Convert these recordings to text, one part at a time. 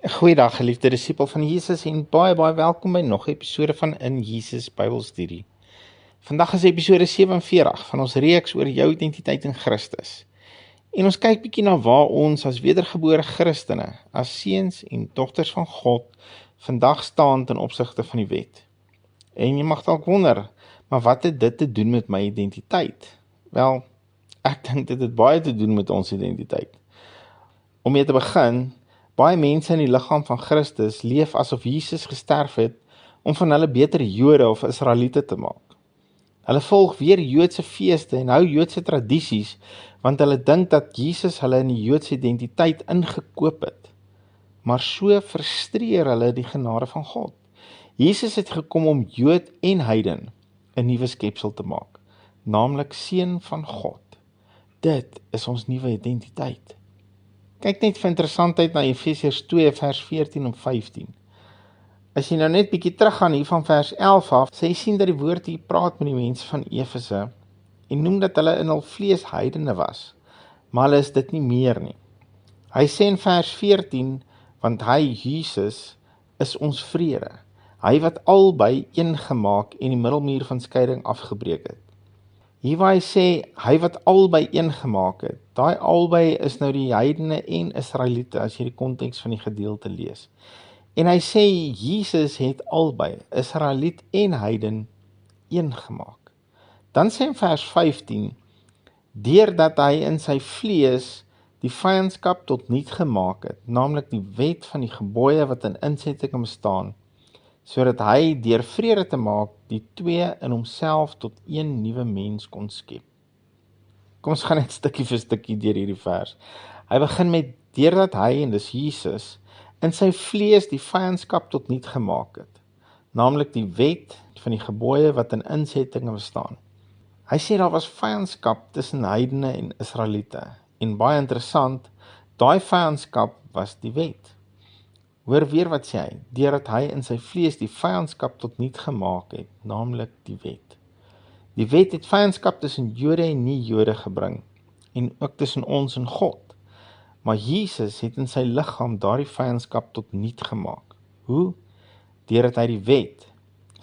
Goeiedag geliefde disipel van Jesus en baie welkom by nog 'n episode van In Jesus Bybelstudie. Vandag is episode 47 van ons reeks oor jou identiteit in Christus. En ons kyk bietjie na waar ons as wedergebore Christene, as seuns en dogters van God, vandag staan ten opsigte van die wet. En jy mag dalk wonder, maar wat het dit te doen met my identiteit? Wel, ek dink dit het baie te doen met ons identiteit. Om mee te begin, baie mense in die liggaam van Christus leef asof Jesus gesterf het om van hulle beter Jode of Israeliete te maak. Hulle volg weer Joodse feeste en hou Joodse tradisies, want hulle dink dat Jesus hulle in die Joodse identiteit ingekoop het. Maar so frustreer hulle die genade van God. Jesus het gekom om Jood en heiden 'n nuwe skepsel te maak, naamlik seun van God. Dit is ons nuwe identiteit. Kyk net vir interessantheid na Efesiërs 2 vers 14 en 15. As jy nou net bietjie teruggaan hier van vers 11 af, sê jy sien dat die woord hier praat met die mense van Efese en noem dat hulle in hul vlees heidene was, maar hulle is dit nie meer nie. Hy sê in vers 14, want hy, Jesus, is ons vrede. Hy wat albei een gemaak en die middelmuur van skeiding afgebreek het. Hier waar hy sê, hy wat albei een gemaak het, daai albei is nou die heidene en Israeliete, as jy die konteks van die gedeelte lees. En hy sê, Jesus het albei, Israeliet en heiden, een gemaak. Dan sê in vers 15, deurdat hy in sy vlees die vyandskap tot niet gemaak het, naamlik die wet van die gebooie wat in insetting bestaan, sodat hy deur vrede te maak die twee in homself tot een nuwe mens kon skep. Kom ons gaan net stukkie vir stukkie deur hierdie vers. Hy begin met deurdat hy, en dis Jesus, in sy vlees die vyandskap tot niet gemaak het, naamlik die wet van die gebooie wat in insetting bestaan. Hy sê daar was vyandskap tussen heidene en Israeliete, en baie interessant, daai vyandskap was die wet. Hoor weer wat sê hy, deurdat hy in sy vlees die vyandskap tot niet gemaak het, naamlik die wet. Die wet het vyandskap tussen Jode en nie-Jode gebring, en ook tussen ons en God. Maar Jesus het in sy liggaam daardie vyandskap tot niet gemaak. Hoe? Deurdat hy die wet,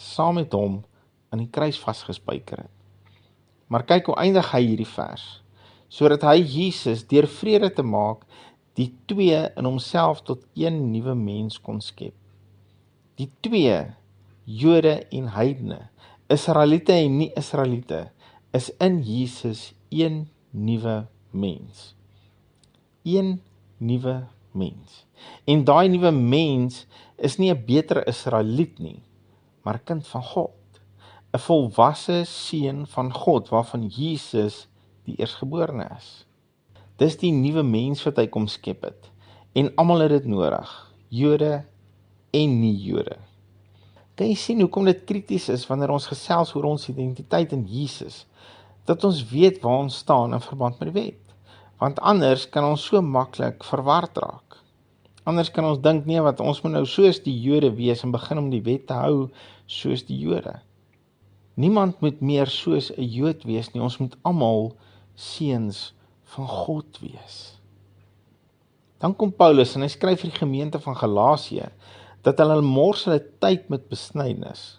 saam met hom, aan die kruis vasgespijker het. Maar kyk hoe eindig hy hierdie vers, sodat hy Jesus deur vrede te maak, die twee in homself tot een nuwe mens kon skep. Die twee, Jode en heidene, Israeliete en nie-Israeliete, is in Jesus een nuwe mens. Een nuwe mens. En daai nuwe mens is nie 'n beter Israeliet nie, maar 'n kind van God. 'n Volwasse seun van God, waarvan Jesus die eerstgeborene is. Dis die nuwe mens wat hy kom skep het. En almal het dit nodig, Jode en nie-Jode. Kan jy sien hoekom dit krities is wanneer ons gesels oor ons identiteit in Jesus, dat ons weet waar ons staan in verband met die wet? Want anders kan ons so maklik verward raak. Anders kan ons dink, nee, wat ons moet nou soos die Jode wees en begin om die wet te hou soos die Jode. Niemand moet meer soos 'n Jood wees nie, ons moet almal seuns van God wees. Dan kom Paulus en hy skryf vir die gemeente van Galasië, dat hulle mors hulle tyd met besnydenis.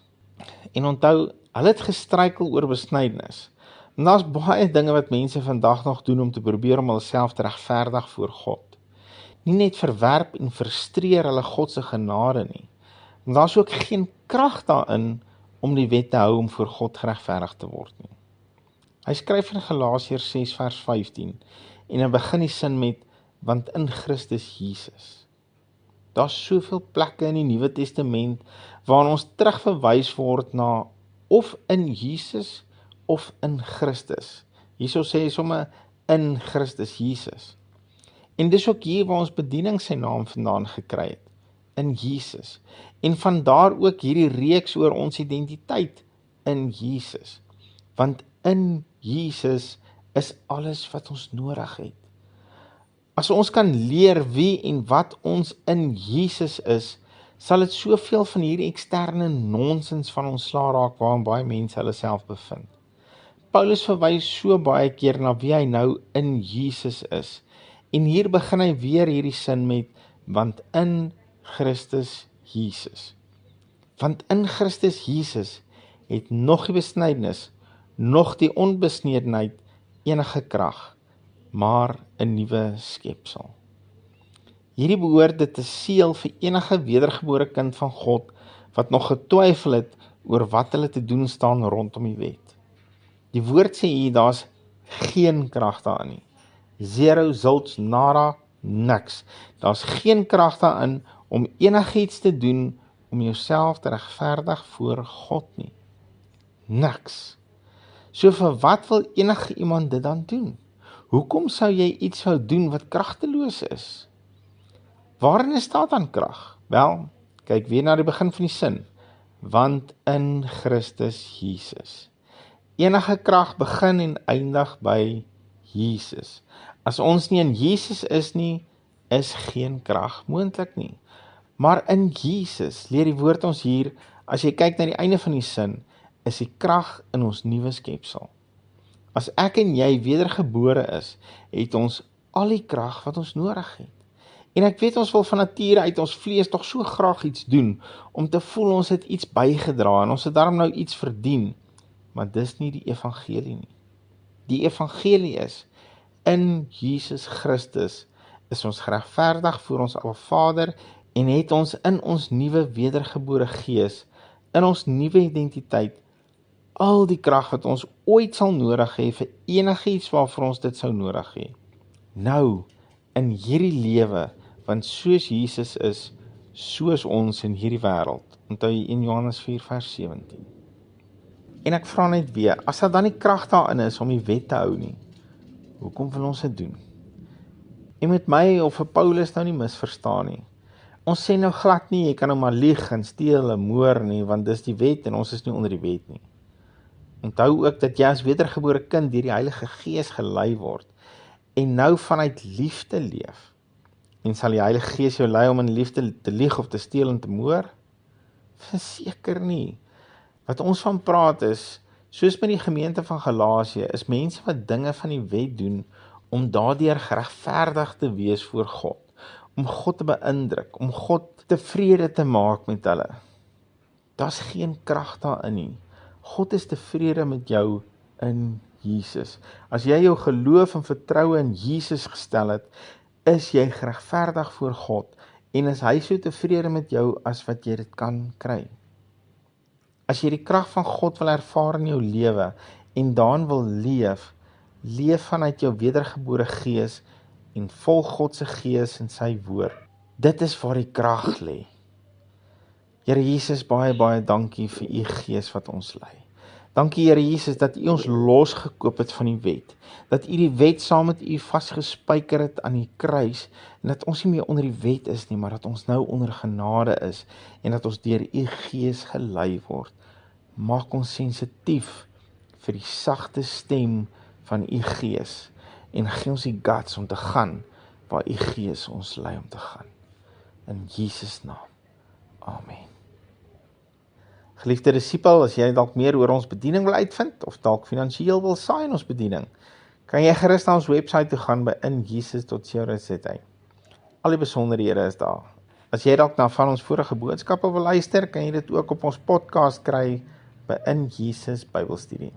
En onthou, hulle het gestruikel oor besnydenis. En daar's baie dinge wat mense vandag nog doen om te probeer om hulself te regverdig voor God. Nie net verwerp en frustreer hulle God se genade nie. En daar's ook geen krag daarin om die wet te hou om voor God geregverdig te word nie. Hy skryf in Galasiërs 6 vers 15 en hy begin die sin met, want in Christus Jesus. Daar's soveel plekke in die Nuwe Testament waar ons terugverwys word na of in Jesus of in Christus. Hierso sê hy sommer in Christus Jesus. En dis ook hier waar ons bediening sy naam vandaan gekry het, in Jesus. En vandaar ook hierdie reeks oor ons identiteit in Jesus. Want in Jesus is alles wat ons nodig het. As ons kan leer wie en wat ons in Jesus is, sal dit soveel van hierdie eksterne nonsens van ons sla raak waarin baie mense hulle self bevind. Paulus verwys so baie keer na wie hy nou in Jesus is. En hier begin hy weer hierdie sin met, want in Christus Jesus. Want in Christus Jesus het nog die besnydenis, nog die onbesnedenheid enige krag, maar 'n nuwe skepsel. Hierdie behoort dit te seël vir enige wedergebore kind van God wat nog getwyfel het oor wat hulle te doen staan rondom die wet. Die woord sê hier, daar's geen krag daarin nie. Zero, zilch, nada, niks. Daar's geen krag daarin om enigiets te doen om jouself te regverdig voor God nie. Niks. So vir wat wil enige iemand dit dan doen? Hoekom sou jy iets wou doen wat kragteloos is? Waarin is daar dan krag? Wel, kyk weer na die begin van die sin. Want in Christus Jesus. Enige krag begin en eindig by Jesus. As ons nie in Jesus is nie, is geen krag moontlik nie. Maar in Jesus, leer die woord ons hier, as jy kyk na die einde van die sin, is die krag in ons nuwe skepsel. As ek en jy wedergebore is, het ons al die krag wat ons nodig het. En ek weet ons wil van nature uit ons vlees tog so graag iets doen, om te voel ons het iets bygedra, en ons het daarom nou iets verdien, maar dis nie die evangelie nie. Die evangelie is, in Jesus Christus is ons geregverdig voor ons Abba Vader, en het ons in ons nuwe wedergebore gees, in ons nuwe identiteit, al die krag wat ons ooit sal nodig hê vir enigiets waarvoor ons dit sou nodig hê. Nou, in hierdie lewe, want soos Jesus is, soos ons in hierdie wêreld. Onthou jy 1 Johannes 4 vers 17. En ek vra net weer, as daar dan nie krag daarin is om die wet te hou nie, hoekom wil ons dit doen? En met my of vir Paulus nou nie misverstaan nie. Ons sê nou glad nie, jy kan nou maar lieg en steel en moor nie, want dis die wet en ons is nie onder die wet nie. Onthou ook dat jy as wedergebore kind deur die Heilige Gees gelei word en nou vanuit liefde leef. En sal die Heilige Gees jou lei om in liefde te lieg of te steel en te moor? Verseker nie. Wat ons van praat is, soos met die gemeente van Galasië, is mense wat dinge van die wet doen om daardeur geregverdig te wees voor God, om God te beïndruk, om God tevrede te maak met hulle. Daar's geen krag daarin nie. God is tevrede met jou in Jesus. As jy jou geloof en vertroue in Jesus gestel het, is jy geregverdig voor God en is hy so tevrede met jou as wat jy dit kan kry. As jy die krag van God wil ervaar in jou lewe en daarin wil leef, leef vanuit jou wedergebore gees en volg God se gees en sy woord. Dit is waar die krag lê. Here Jesus, baie dankie vir u gees wat ons lei. Dankie Here Jesus dat u ons losgekoop het van die wet, dat u die wet saam met u vasgespijker het aan die kruis, en dat ons nie meer onder die wet is nie, maar dat ons nou onder genade is, en dat ons deur u gees gelei word. Maak ons sensitief vir die sagte stem van u gees, en gee ons die guts om te gaan, waar u gees ons lei om te gaan. In Jesus naam. Amen. Geliefde disipel, as jy dalk meer oor ons bediening wil uitvind, of dalk finansiëel wil saai in ons bediening, kan jy gerus na ons webwerf toe gaan by injesus.co.za. Al die besonderhede is daar. As jy dalk na van ons vorige boodskappe wil luister, kan jy dit ook op ons podcast kry by In Jesus Bybelstudie.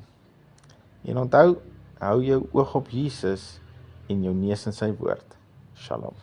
En onthou, hou jou oog op Jesus en jou neus in sy woord. Shalom.